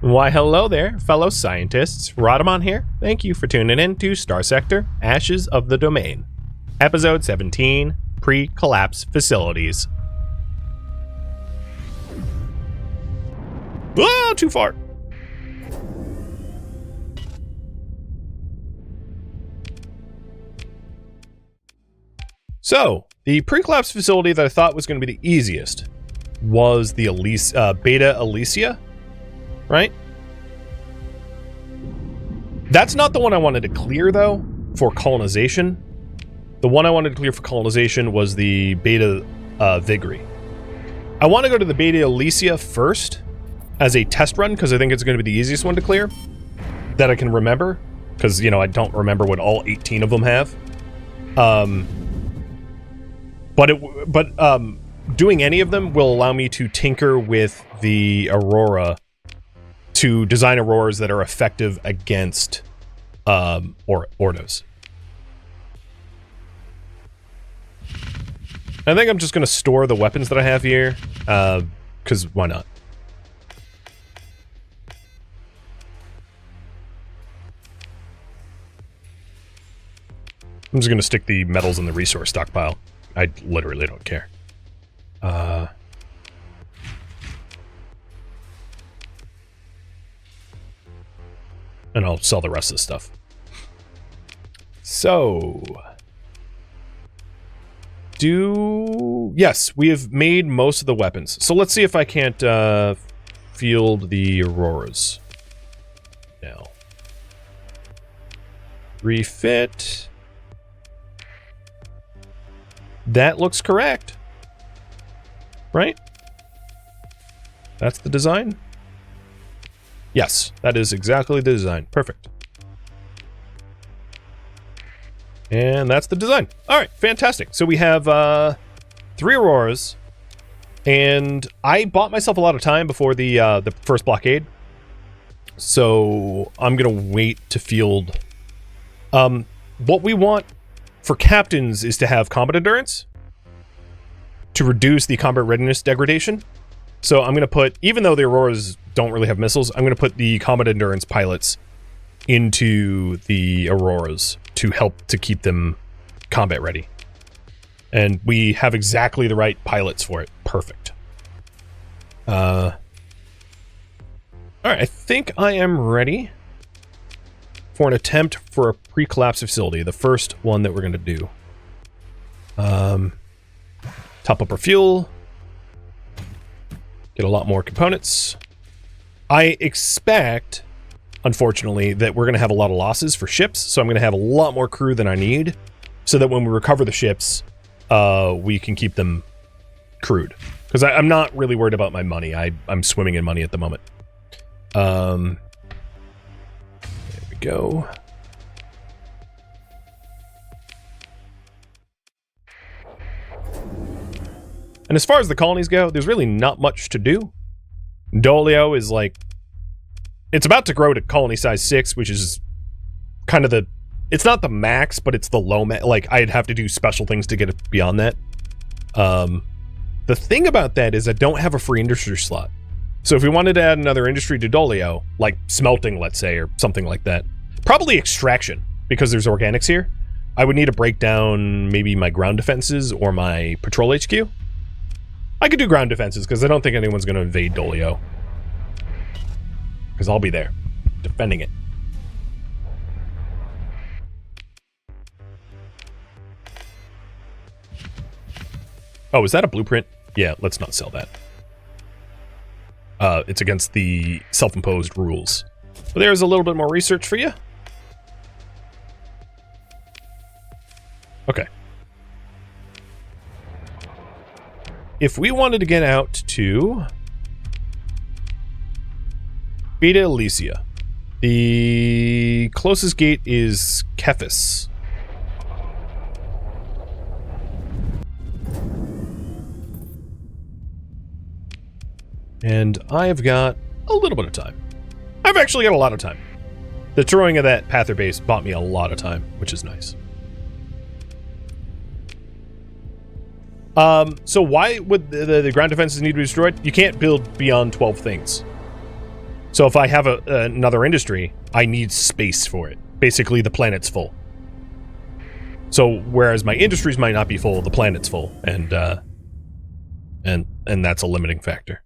Why, hello there, fellow scientists. Rhadamant here. Thank you for tuning in to Starsector, Ashes of the Domain. Episode 17, Pre-Collapse Facilities. Ah, too far. So, the pre-collapse facility that I thought was going to be the easiest was the Beta Elysia, right? That's not the one I wanted to clear, though, for colonization. The one I wanted to clear for colonization was the Beta Vigri. I want to go to the Beta Elysia first as a test run, because I think it's going to be the easiest one to clear that I can remember, because, you know, I don't remember what all 18 of them have. But doing any of them will allow me to tinker with the Aurora to design Auroras that are effective against Ordos. I think I'm just going to store the weapons that I have here, because why not? I'm just going to stick the metals in the resource stockpile. I literally don't care. And I'll sell the rest of the stuff. So... Yes, we have made most of the weapons. So let's see if I can't field the Auroras. Now. Refit. That looks correct. Right? That's the design? Yes, that is exactly the design. Perfect. And that's the design. All right, fantastic. So we have 3 Auroras, and I bought myself a lot of time before the first blockade. So I'm gonna wait to field. What we want for captains is to have combat endurance to reduce the combat readiness degradation. So I'm gonna put, even though the Auroras don't really have missiles, I'm gonna put the combat endurance pilots into the Auroras to help to keep them combat ready. And we have exactly the right pilots for it. Perfect. Alright, I think I am ready for an attempt for a pre-collapse facility. The first one that we're going to do. Top up our fuel. Get a lot more components. I expect, unfortunately, that we're going to have a lot of losses for ships, so I'm going to have a lot more crew than I need, so that when we recover the ships, we can keep them crewed. Because I'm not really worried about my money. I'm swimming in money at the moment. There we go. And as far as the colonies go, there's really not much to do. Dolio is like... It's about to grow to colony size 6, which is kind of the... It's not the max, but it's the low max. Like, I'd have to do special things to get it beyond that. The thing about that is I don't have a free industry slot. So if we wanted to add another industry to Dolio, like smelting, let's say, or something like that, probably extraction, because there's organics here, I would need to break down maybe my ground defenses or my patrol HQ. I could do ground defenses, because I don't think anyone's going to invade Dolio. Because I'll be there, defending it. Oh, is that a blueprint? Yeah, let's not sell that. It's against the self-imposed rules. But there's a little bit more research for you. Okay. If we wanted to get out to Beta Elysia, the closest gate is Kephis. And I've got a little bit of time. I've actually got a lot of time. The throwing of that Pather base bought me a lot of time, which is nice. So why would the ground defenses need to be destroyed? You can't build beyond 12 things. So if I have another industry, I need space for it. Basically, the planet's full. So whereas my industries might not be full, the planet's full, and that's a limiting factor.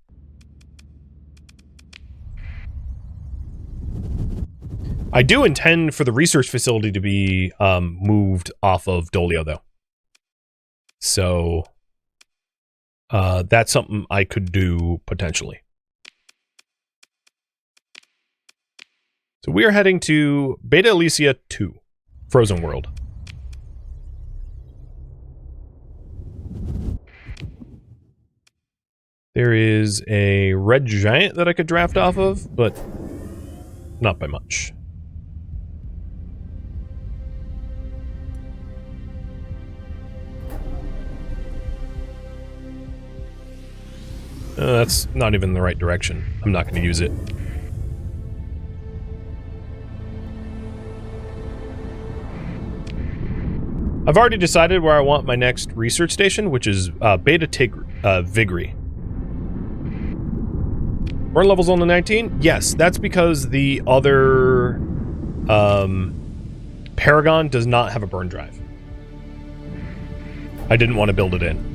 I do intend for the research facility to be moved off of Dolio, though. So that's something I could do potentially. So we are heading to Beta Elysia 2, Frozen World. There is a red giant that I could draft off of, but not by much. That's not even the right direction. I'm not going to use it. I've already decided where I want my next research station, which is Beta Vigri. Burn level's only 19? Yes, that's because the other Paragon does not have a burn drive. I didn't want to build it in.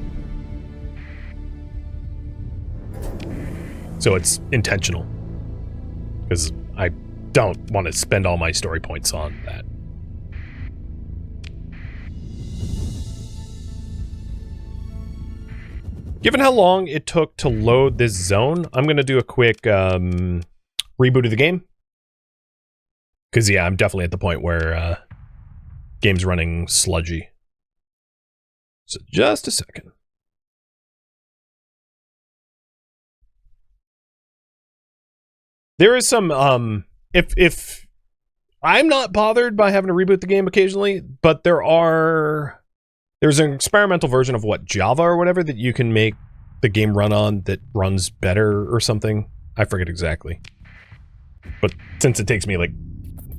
So it's intentional. Because I don't want to spend all my story points on that. Given how long it took to load this zone, I'm going to do a quick reboot of the game. Because, yeah, I'm definitely at the point where game's running sludgy. So just a second. There is some, if I'm not bothered by having to reboot the game occasionally, but there's an experimental version of Java or whatever that you can make the game run on that runs better or something. I forget exactly. But since it takes me like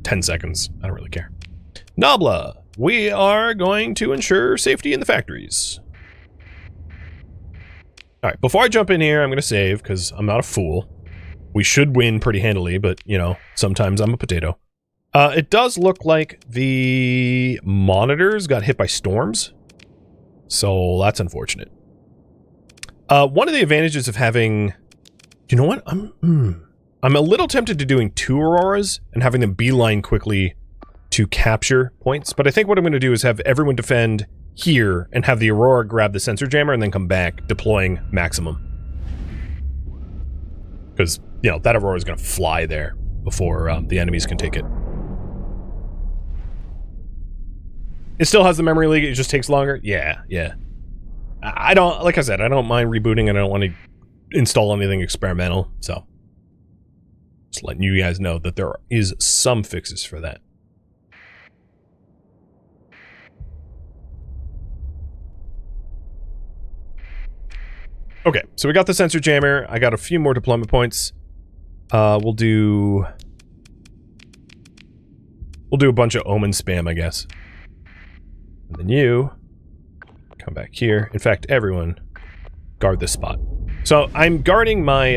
10 seconds, I don't really care. Nabla, we are going to ensure safety in the factories. Alright, before I jump in here, I'm going to save because I'm not a fool. We should win pretty handily, but, you know, sometimes I'm a potato. It does look like the monitors got hit by storms. So that's unfortunate. One of the advantages of having... You know what? I'm a little tempted to doing 2 Auroras and having them beeline quickly to capture points. But I think what I'm going to do is have everyone defend here and have the Aurora grab the sensor jammer and then come back, deploying maximum. Because, you know, that Aurora is going to fly there before the enemies can take it. It still has the memory leak, it just takes longer? Yeah, yeah. I don't, like I said, I don't mind rebooting and I don't want to install anything experimental, so. Just letting you guys know that there is some fixes for that. Okay, so we got the sensor jammer. I got a few more deployment points. We'll do a bunch of omen spam, I guess. And then you come back here. In fact, everyone guard this spot. So I'm guarding my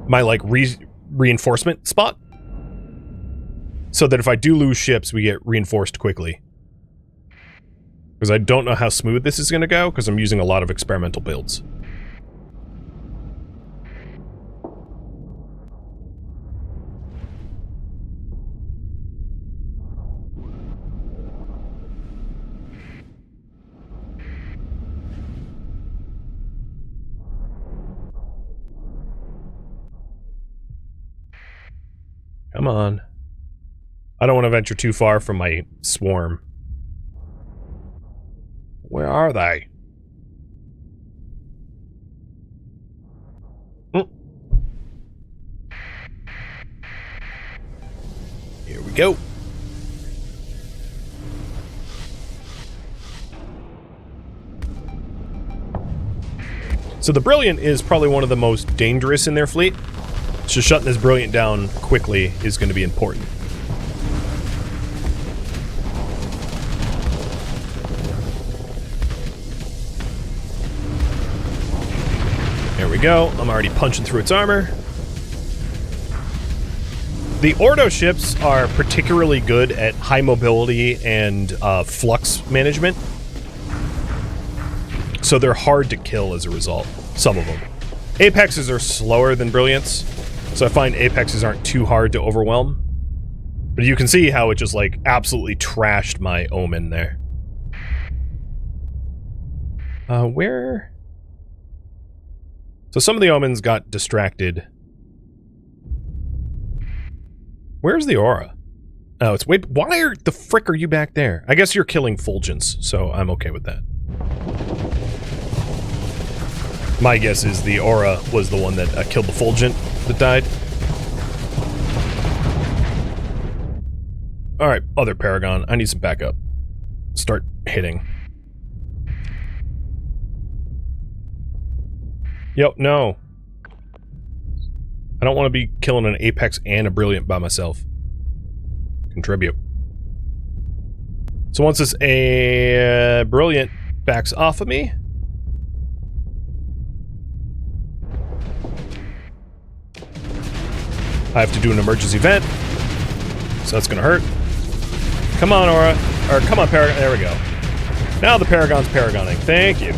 my like reinforcement spot, so that if I do lose ships, we get reinforced quickly. Because I don't know how smooth this is going to go, because I'm using a lot of experimental builds. Come on. I don't want to venture too far from my swarm. Where are they? Here we go. So the Brilliant is probably one of the most dangerous in their fleet. So shutting this Brilliant down quickly is going to be important. There we go. I'm already punching through its armor. The Ordo ships are particularly good at high mobility and flux management. So they're hard to kill as a result. Some of them. Apexes are slower than Brilliants. So I find Apexes aren't too hard to overwhelm. But you can see how it just, like, absolutely trashed my Omen there. Where? So some of the Omens got distracted. Where's the aura? Oh, it's wait. Why the frick are you back there? I guess you're killing Fulgence, so I'm okay with that. My guess is the aura was the one that killed the Fulgent that died. Alright, other Paragon. I need some backup. Start hitting. Yo, no. I don't want to be killing an Apex and a Brilliant by myself. Contribute. So once this Brilliant backs off of me... I have to do an emergency vent. So that's gonna hurt. Come on, Aura. Or come on, Paragon. There we go. Now the Paragon's Paragoning. Thank you.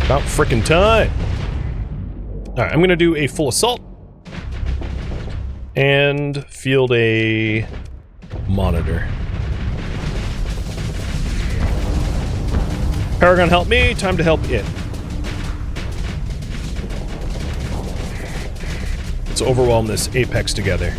About frickin' time. Alright, I'm gonna do a full assault. And field a monitor. Paragon help me, time to help it. Let's overwhelm this Apex together.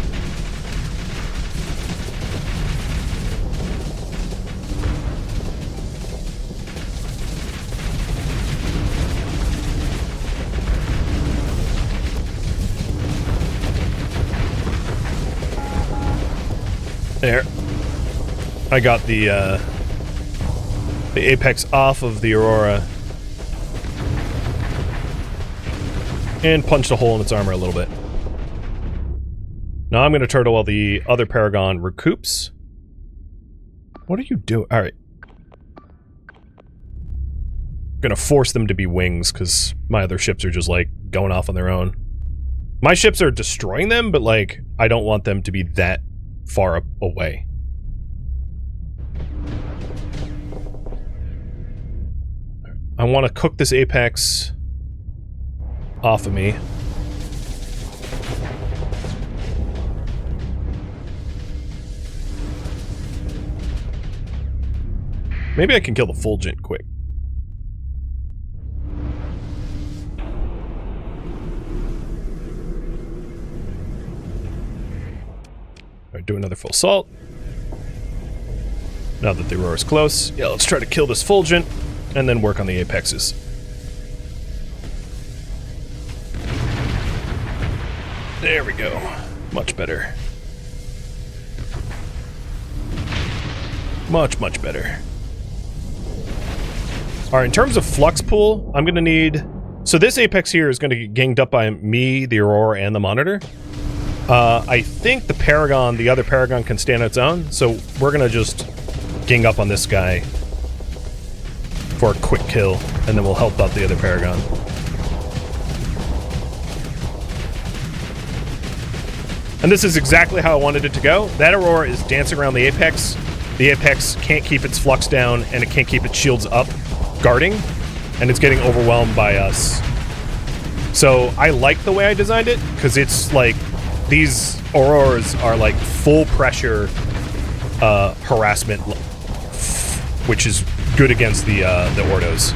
There. I got the Apex off of the Aurora. And punched a hole in its armor a little bit. Now I'm going to turtle while the other Paragon recoups. What are you doing? Alright. Gonna force them to be wings, because my other ships are just, like, going off on their own. My ships are destroying them, but, like, I don't want them to be that far away. I want to cook this Apex off of me. Maybe I can kill the Fulgent quick. Alright, do another full assault. Now that the Aurora's close. Yeah, let's try to kill this Fulgent, and then work on the Apexes. There we go. Much better. Much, much better. Alright, in terms of flux pool, I'm gonna need... So this Apex here is gonna get ganged up by me, the Aurora, and the Monitor. I think the Paragon, the other Paragon, can stand on its own, so we're gonna just gang up on this guy for a quick kill, and then we'll help out the other Paragon. And this is exactly how I wanted it to go. That Aurora is dancing around the Apex. The Apex can't keep its flux down, and it can't keep its shields up, guarding, and it's getting overwhelmed by us. So I like the way I designed it, because it's like, these Auroras are like full pressure harassment, which is good against the Ordos.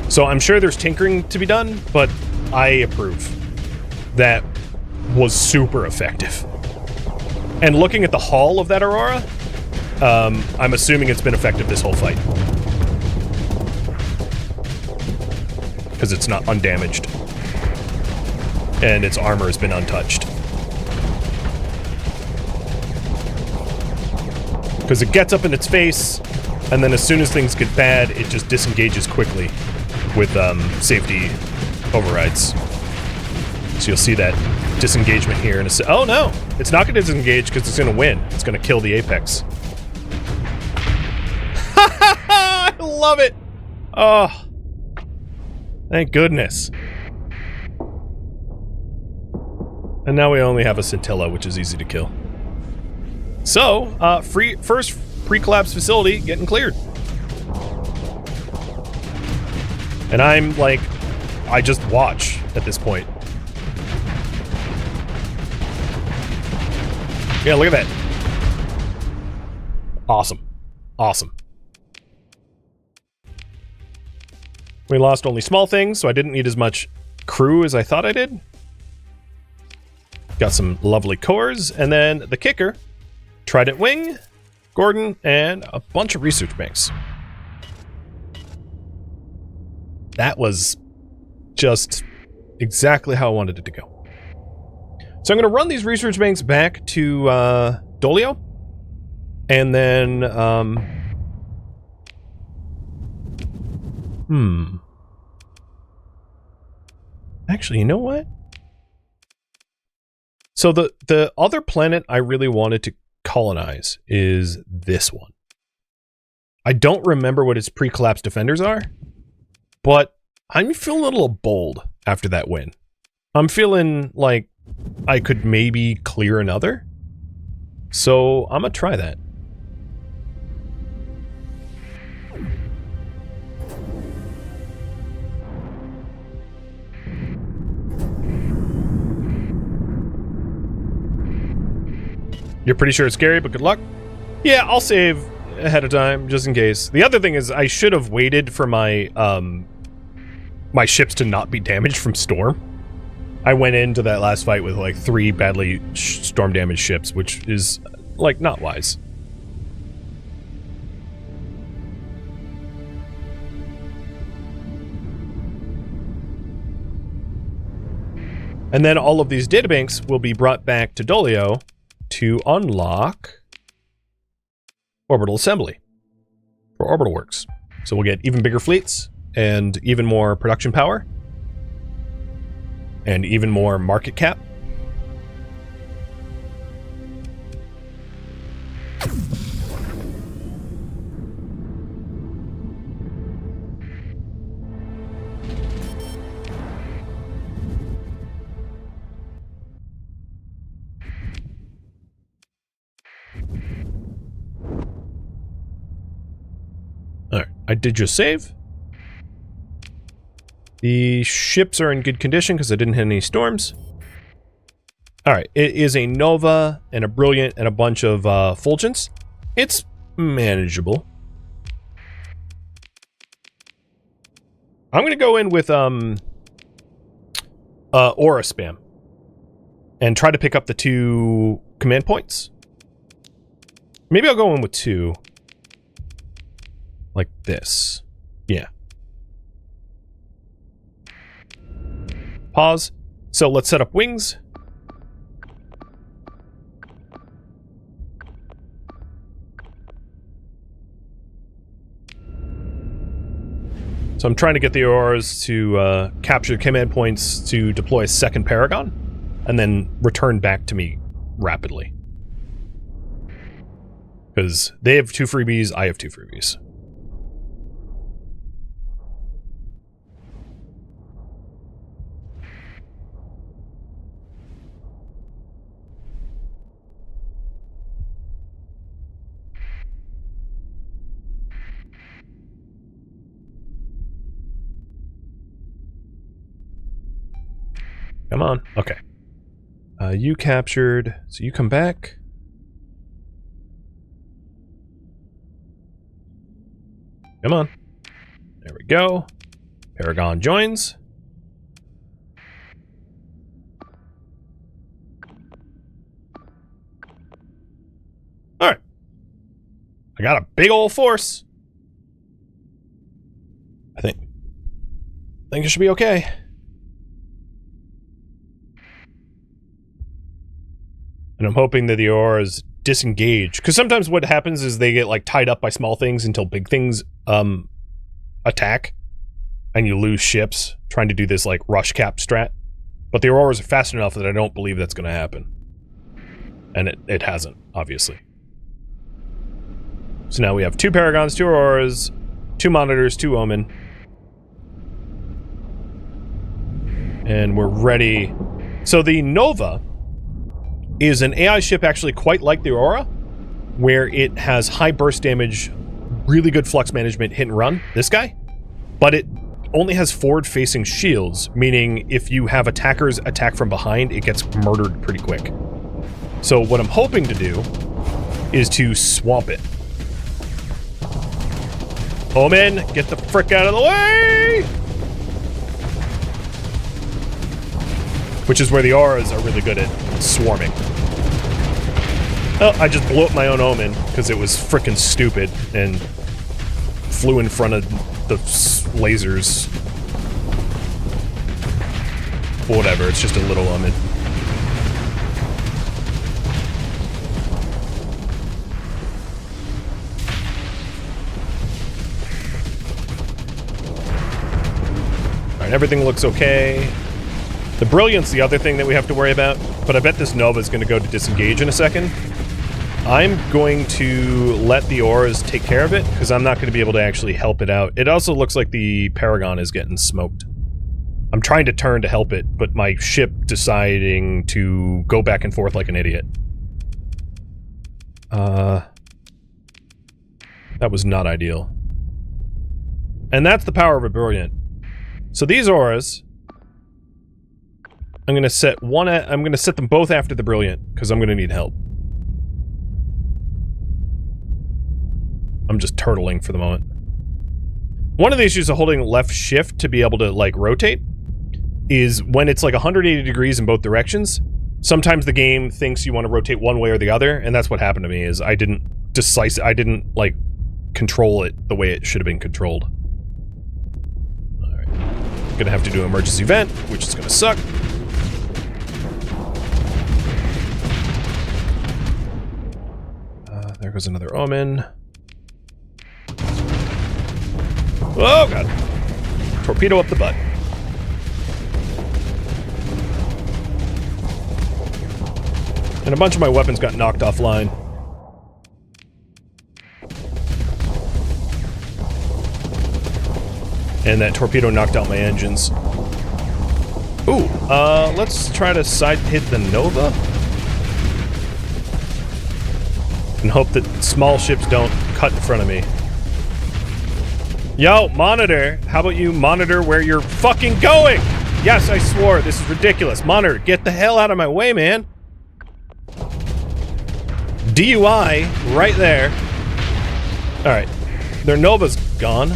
So I'm sure there's tinkering to be done, but I approve. That was super effective. And looking at the hull of that Aurora, I'm assuming it's been effective this whole fight. Because it's not undamaged. And its armor has been untouched. Because it gets up in its face, and then as soon as things get bad, it just disengages quickly with safety overrides. So you'll see that disengagement here in a oh no! It's not going to disengage because it's going to win. It's going to kill the Apex. I love it! Oh. Thank goodness. And now we only have a scintilla, which is easy to kill. So, first pre-collapse facility getting cleared. And I'm like, I just watch at this point. Yeah, look at that. Awesome. Awesome. We lost only small things, so I didn't need as much crew as I thought I did. Got some lovely cores, and then the kicker, Trident Wing, Gordon, and a bunch of research banks. That was just exactly how I wanted it to go. So I'm going to run these research banks back to Dolio, and then actually, you know what? So the other planet I really wanted to colonize is this one. I don't remember what its pre-collapse defenders are, but I'm feeling a little bold after that win. I'm feeling like I could maybe clear another. So I'm gonna try that. You're pretty sure it's scary, but good luck. Yeah, I'll save ahead of time, just in case. The other thing is, I should have waited for my, my ships to not be damaged from storm. I went into that last fight with, like, 3 badly storm-damaged ships, which is, like, not wise. And then all of these databanks will be brought back to Dolio to unlock orbital assembly for orbital works. So we'll get even bigger fleets and even more production power and even more market cap. Alright, I did just save. The ships are in good condition because I didn't hit any storms. Alright, it is a Nova and a Brilliant and a bunch of Fulgents. It's manageable. I'm going to go in with Aura Spam and try to pick up the 2 command points. Maybe I'll go in with 2. Like this. Yeah. Pause. So let's set up wings. So I'm trying to get the auroras to capture command points to deploy a second Paragon, and then return back to me rapidly. Because they have 2 freebies, I have 2 freebies. Come on. Okay. You captured. So you come back. Come on. There we go. Paragon joins. Alright. I got a big old force. I think it should be okay. And I'm hoping that the auroras disengage. Because sometimes what happens is they get, like, tied up by small things until big things attack. And you lose ships trying to do this, like, rush cap strat. But the auroras are fast enough that I don't believe that's going to happen. And it hasn't, obviously. So now we have 2 Paragons, 2 auroras, 2 monitors, 2 Omen. And we're ready. So the Nova is an AI ship actually quite like the Aurora, where it has high burst damage, really good flux management, hit and run, this guy, but it only has forward-facing shields, meaning if you have attackers attack from behind, it gets murdered pretty quick. So what I'm hoping to do is to swamp it. Omen, get the frick out of the way! Which is where the auras are really good at swarming. Oh, I just blew up my own Omen because it was frickin' stupid and flew in front of the lasers. Whatever, it's just a little Omen. Alright, everything looks okay. The Brilliant's the other thing that we have to worry about, but I bet this Nova's going to go to disengage in a second. I'm going to let the auras take care of it, because I'm not going to be able to actually help it out. It also looks like the Paragon is getting smoked. I'm trying to turn to help it, but my ship deciding to go back and forth like an idiot. That was not ideal. And that's the power of a Brilliant. So these auras, I'm gonna set them both after the Brilliant, because I'm gonna need help. I'm just turtling for the moment. One of the issues of holding left shift to be able to, like, rotate is when it's like 180 degrees in both directions, sometimes the game thinks you want to rotate one way or the other, and that's what happened to me, is I didn't like, control it the way it should have been controlled. Alright. Gonna have to do an emergency vent, which is gonna suck. There goes another Omen. Oh god. Torpedo up the butt. And a bunch of my weapons got knocked offline. And that torpedo knocked out my engines. Ooh, let's try to side hit the Nova. And hope that small ships don't cut in front of me. Yo, monitor! How about you monitor where you're fucking going? Yes, I swore. This is ridiculous. Monitor, get the hell out of my way, man. DUI right there. Alright. Their Nova's gone.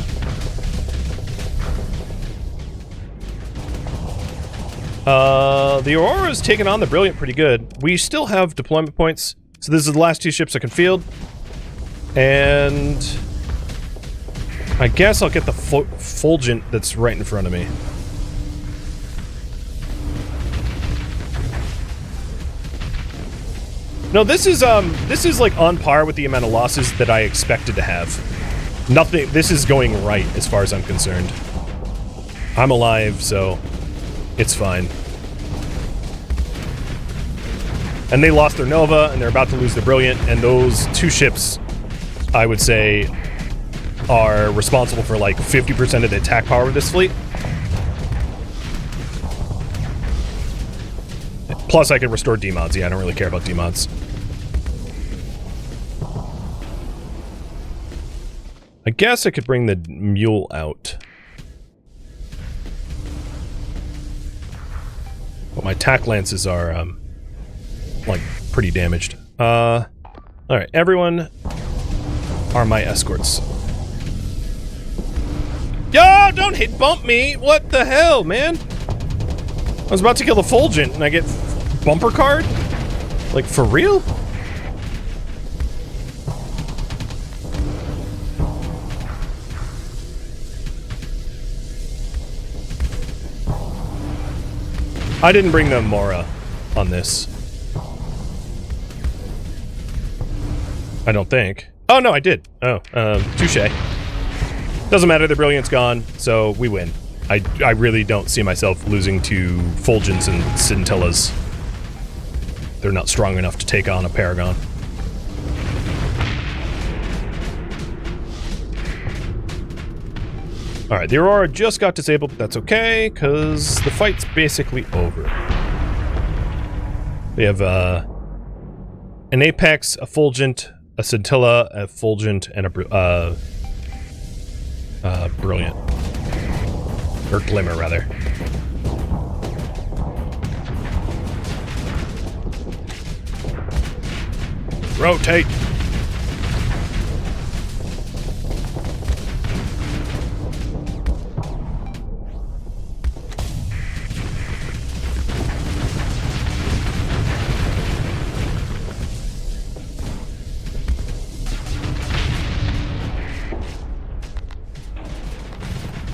The Aurora's taken on the Brilliant pretty good. We still have deployment points. So this is the last two ships I can field. And I guess I'll get the Fulgent that's right in front of me. No, this is like on par with the amount of losses that I expected to have. Nothing, this is going right as far as I'm concerned. I'm alive, so it's fine. And they lost their Nova, and they're about to lose the Brilliant, and those two ships, I would say, are responsible for like 50% of the attack power of this fleet. Plus, I could restore demods. Yeah, I don't really care about demods. I guess I could bring the mule out. But my tack lances are, like, pretty damaged. Alright, everyone are my escorts. Yo, don't hit bump me! What the hell, man? I was about to kill the Fulgent and I get bumper card? Like, for real? I didn't bring the Mora on this. I don't think. Oh, no, I did. Oh, touche. Doesn't matter, the Brilliant's gone, so we win. I really don't see myself losing to Fulgents and Scintillas. They're not strong enough to take on a Paragon. Alright, the Aurora just got disabled, but that's okay, because the fight's basically over. We have, An apex, a fulgent, a scintilla, a fulgent, and a brilliant. Or glimmer, rather. Rotate!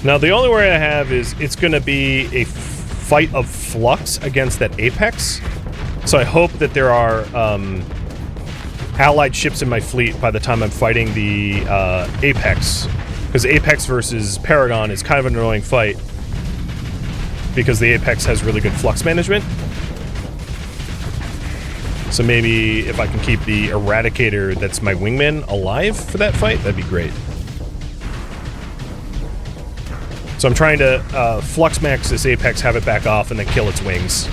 Now, the only worry I have is it's going to be a fight of flux against that apex. So I hope that there are allied ships in my fleet by the time I'm fighting the apex. Because apex versus Paragon is kind of an annoying fight. Because the apex has really good flux management. So maybe if I can keep the Eradicator that's my wingman alive for that fight, that'd be great. So I'm trying to flux max this apex, have it back off, and then kill its wings.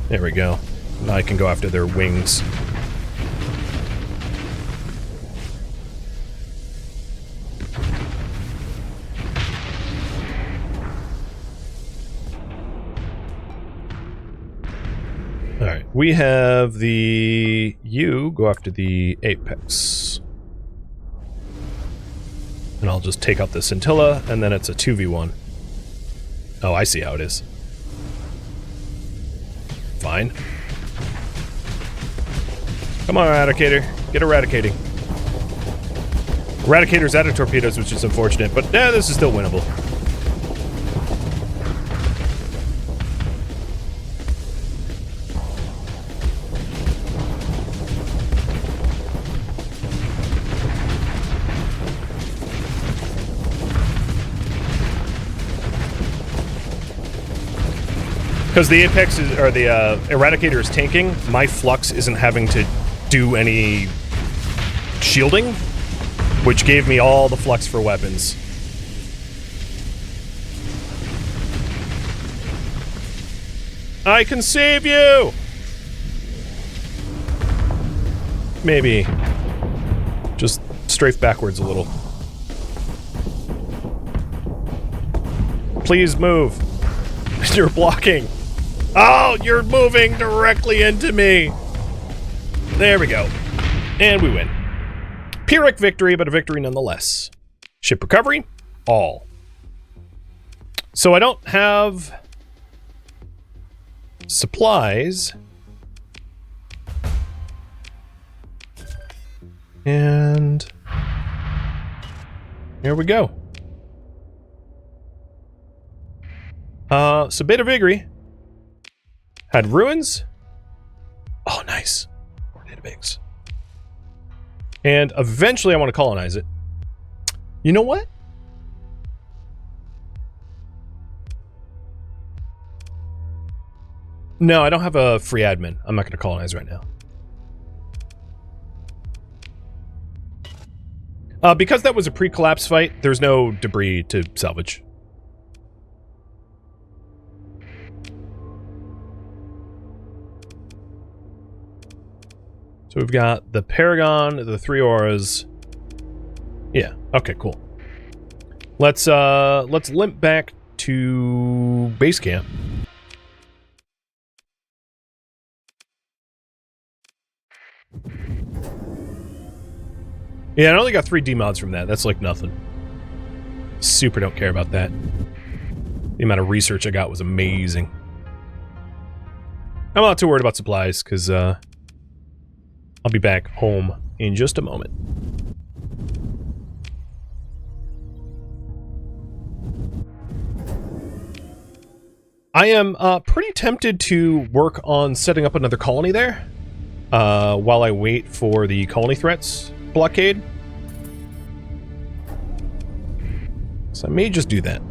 There we go. Now I can go after their wings. Alright, we have the... You go after the apex. And I'll just take out the scintilla, and then it's a 2v1. Oh, I see how it is. Fine. Come on, Eradicator. Get eradicating. Eradicator's out of torpedoes, which is unfortunate, but yeah, this is still winnable. Because the apex is, or the Eradicator is tanking, my flux isn't having to do any shielding, which gave me all the flux for weapons. I can save you! Maybe. Just strafe backwards a little. Please move. You're blocking. Oh, you're moving directly into me. There we go. And we win. Pyrrhic victory, but a victory nonetheless. Ship recovery, all. So I don't have supplies. And here we go. So Beta Vigri had ruins. Oh, nice. More database. And eventually I want to colonize it. You know what? No, I don't have a free admin. I'm not going to colonize right now. Because that was a pre-collapse fight, there's no debris to salvage. So we've got the Paragon, the 3 auras. Yeah, okay, cool. Let's limp back to base camp. Yeah, I only got 3 demods from that. That's like nothing. Super don't care about that. The amount of research I got was amazing. I'm not too worried about supplies, because, I'll be back home in just a moment. I am pretty tempted to work on setting up another colony there while I wait for the colony threats blockade. So I may just do that.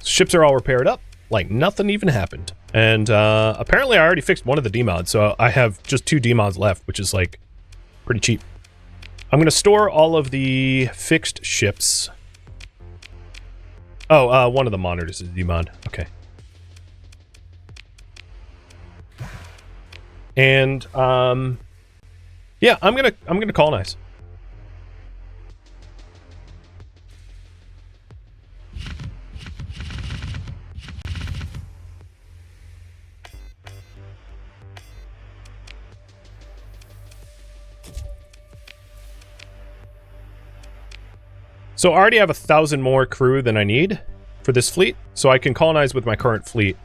Ships are all repaired up, like nothing even happened. And apparently I already fixed one of the demods, so I have just 2 demods left, which is like pretty cheap. I'm going to store all of the fixed ships. Oh, one of the monitors is demod. Okay. And yeah, I'm gonna colonize. So I already have 1,000 more crew than I need for this fleet, so I can colonize with my current fleet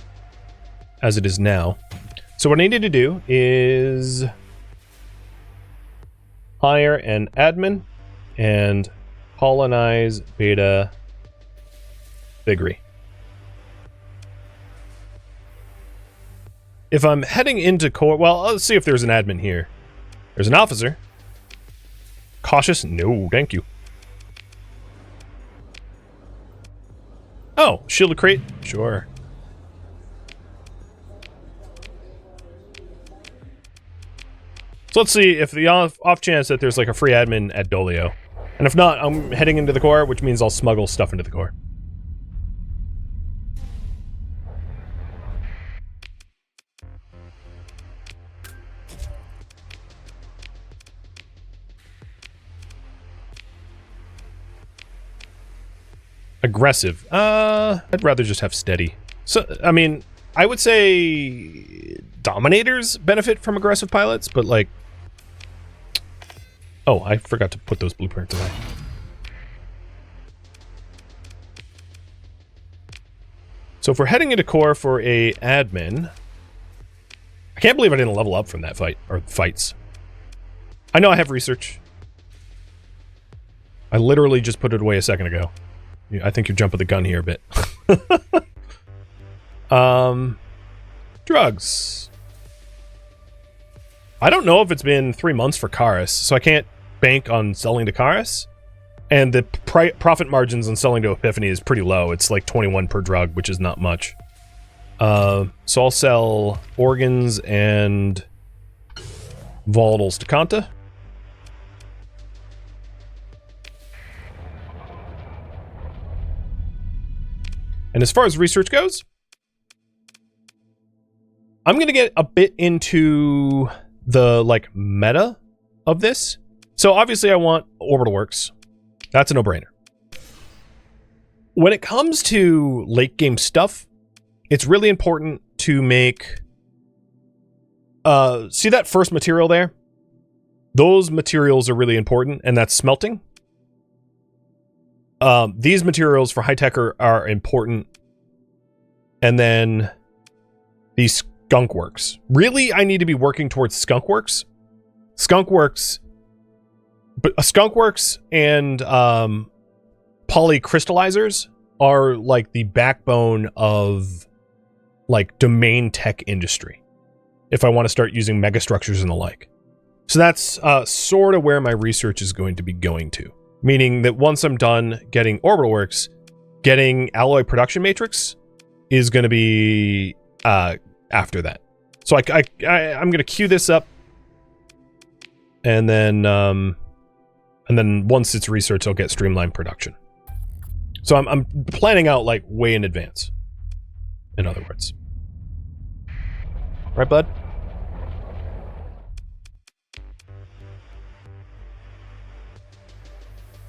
as it is now. So what I need to do is hire an admin and colonize beta Vigri. If I'm heading into core, well, let's see if there's an admin here. There's an officer. Cautious? No, thank you. Oh, shielded crate? Sure. So let's see if the off chance that there's like a free admin at Dolio. And if not, I'm heading into the core, which means I'll smuggle stuff into the core. Aggressive. I'd rather just have steady. So, I mean, I would say Dominators benefit from aggressive pilots, but like... Oh, I forgot to put those blueprints away. So if we're heading into core for a admin... I can't believe I didn't level up from that fight, or fights. I know I have research. I literally just put it away a second ago. I think you're jumping the gun here a bit. Drugs. I don't know if it's been 3 months for Karis, so I can't bank on selling to Karis. And the profit margins on selling to Epiphany is pretty low. It's like 21 per drug, which is not much. So I'll sell organs and volatiles to Kanta. And as far as research goes, I'm going to get a bit into the, like, meta of this. So obviously I want orbital works. That's a no-brainer. When it comes to late game stuff, it's really important to make... see that first material there? Those materials are really important, and that's smelting. These materials for high-tech are important. And then these skunk works. Really, I need to be working towards skunk works. Skunk works... But skunk works and polycrystallizers are like the backbone of like domain tech industry. If I want to start using megastructures and the like. So that's sort of where my research is going to be going to. Meaning that once I'm done getting orbital works, getting alloy production matrix is going to be after that. So I'm going to queue this up, and then once it's researched, I'll get streamlined production. So I'm planning out like way in advance. In other words, right, bud?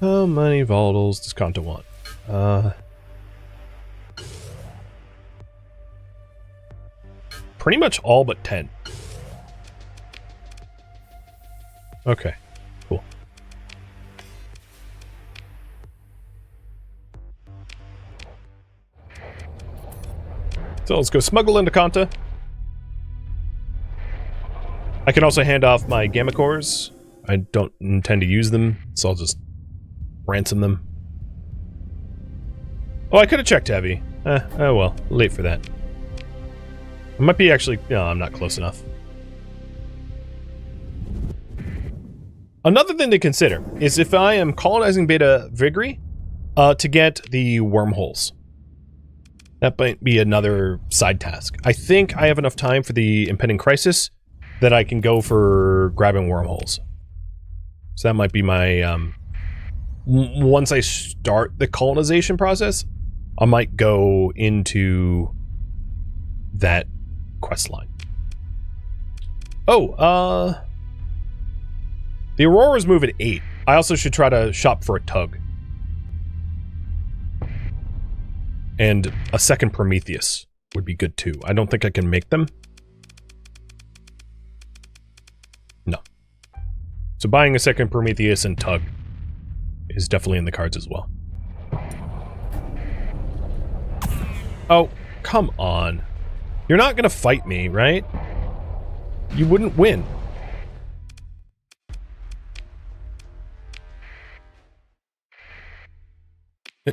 How many volatiles does Kanta want? Pretty much all but 10. Okay, cool. So let's go smuggle into Kanta. I can also hand off my gamma cores. I don't intend to use them, so I'll just ransom them. Oh, I could have checked heavy. Oh well, late for that. I might be actually... No, I'm not close enough. Another thing to consider is if I am colonizing beta Vigri to get the wormholes. That might be another side task. I think I have enough time for the impending crisis that I can go for grabbing wormholes. So that might be my, once I start the colonization process, I might go into that quest line. Oh, the Auroras move at 8. I also should try to shop for a tug. And a second Prometheus would be good too. I don't think I can make them. No. So buying a second Prometheus and tug is definitely in the cards as well. Oh, come on. You're not gonna fight me, right? You wouldn't win.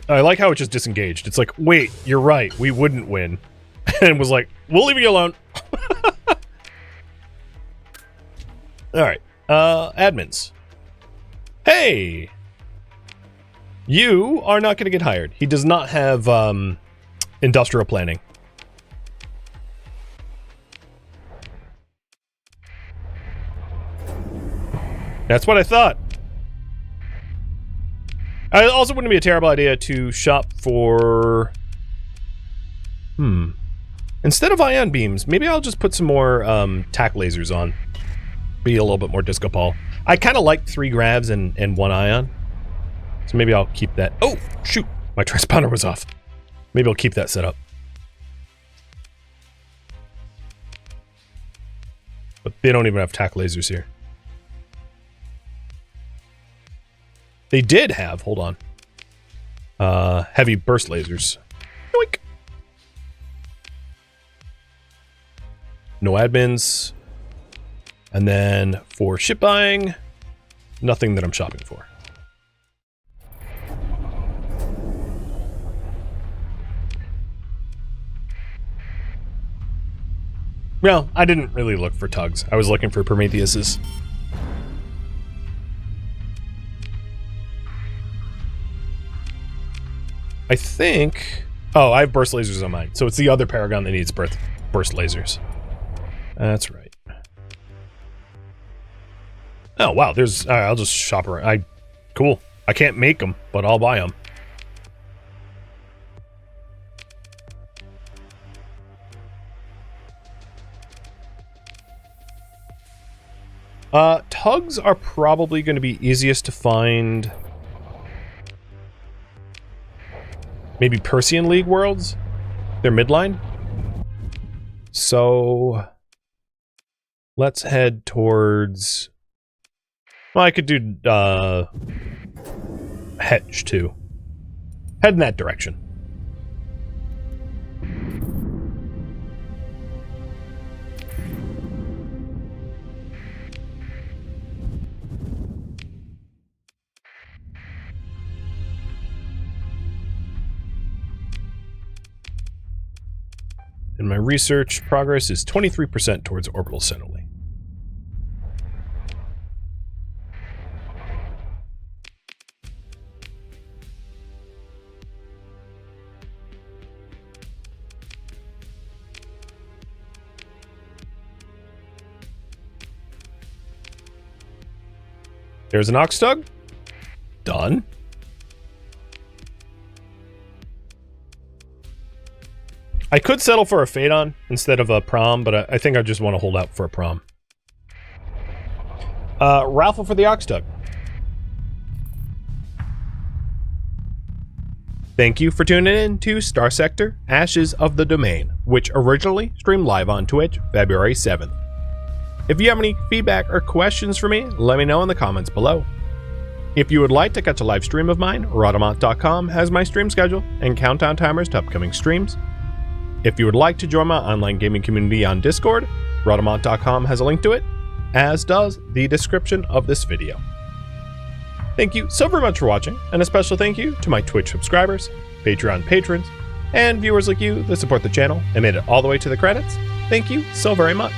I like how it just disengaged. It's like, wait, you're right, we wouldn't win. And was like, we'll leave you alone. Alright, admins. Hey! You are not going to get hired. He does not have, industrial planning. That's what I thought. It also wouldn't be a terrible idea to shop for... Instead of ion beams, maybe I'll just put some more tack lasers on. Be a little bit more disco ball. I kind of like 3 gravs and 1 ion. So maybe I'll keep that... Oh, shoot! My transponder was off. Maybe I'll keep that set up. But they don't even have tack lasers here. They did have, hold on, heavy burst lasers. Yoink. No admins. And then for ship buying, nothing that I'm shopping for. Well, I didn't really look for tugs. I was looking for Prometheuses. I think... Oh, I have burst lasers on mine. So it's the other Paragon that needs burst lasers. That's right. Oh, wow. There's... I'll just shop around. Cool. I can't make them, but I'll buy them. Tugs are probably going to be easiest to find... Maybe Persean League worlds? They're midline? So... Let's head towards... Well, I could do, Hedge, too. Head in that direction. And my research progress is 23% towards orbital centerly. There's an Oxtug. Done. I could settle for a Phaedon instead of a Prom, but I think I just want to hold out for a Prom. Raffle for the Oxtug. Thank you for tuning in to Starsector, Ashes of the Domain, which originally streamed live on Twitch February 7th. If you have any feedback or questions for me, let me know in the comments below. If you would like to catch a live stream of mine, Rhadamant.com has my stream schedule and countdown timers to upcoming streams. If you would like to join my online gaming community on Discord, Rhadamant.com has a link to it, as does the description of this video. Thank you so very much for watching, and a special thank you to my Twitch subscribers, Patreon patrons, and viewers like you that support the channel and made it all the way to the credits. Thank you so very much.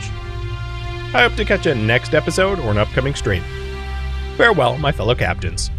I hope to catch you next episode or an upcoming stream. Farewell, my fellow captains.